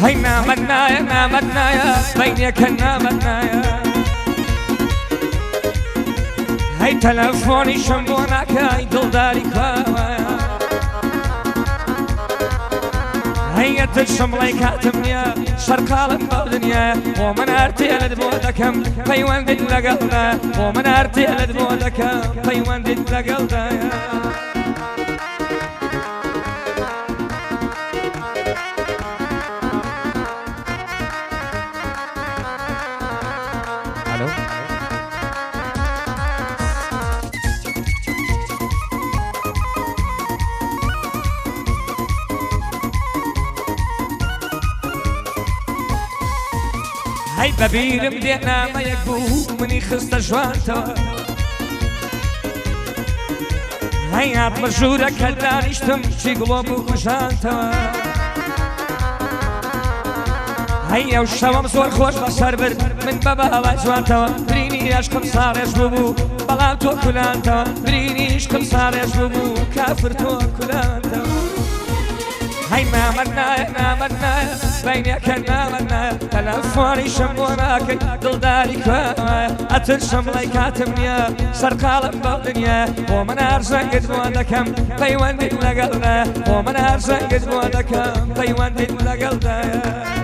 هەی نامەت نایە نامەت نایە بەینێکە نامەت نایە هەی تەلەفۆنیشم بۆ ناکەی دڵداری کاوایە هەیەتر شمڵی کاتم نییە شەرقاڵم بەو دنیایە بۆ من ئارتێلت بۆ دەکەم پەیوەندت لەگەڵدا بۆ من ئارتێلت بۆ دەکەم پەیوەندت لەگەڵدایە هەی بەبیرم دێ نامەیەک بوو منی خستە ژوانتەوە هەی هاتمە ژوورەکە دانیشتم چی گوڵۆ بوو کوژانتەوە هەی ئەو شەوەم زۆر خۆش بەسەر برد من بە باڵای جوانتەوە برینی عشقم ساڕێژ بوو بەڵام تۆ کولانتەوە برینی عشقم ساڕێژ بوو کافر تۆ کولانتەوە هەی نامەت نایە نامەت نایە بەینێکە نامەت نایە تەلەفۆنیشم بۆ ناکەی دڵداری کوایە ئەتر شەمڵی کاتم نییە سەرقاڵم بەو دنیایە بۆ من هەرزەنگت بۆ دەکەم پەیوەندت لەگەڵدایە بۆ من هەرزەنگت بۆ دەکەم پەیوەندت لەگەڵدایە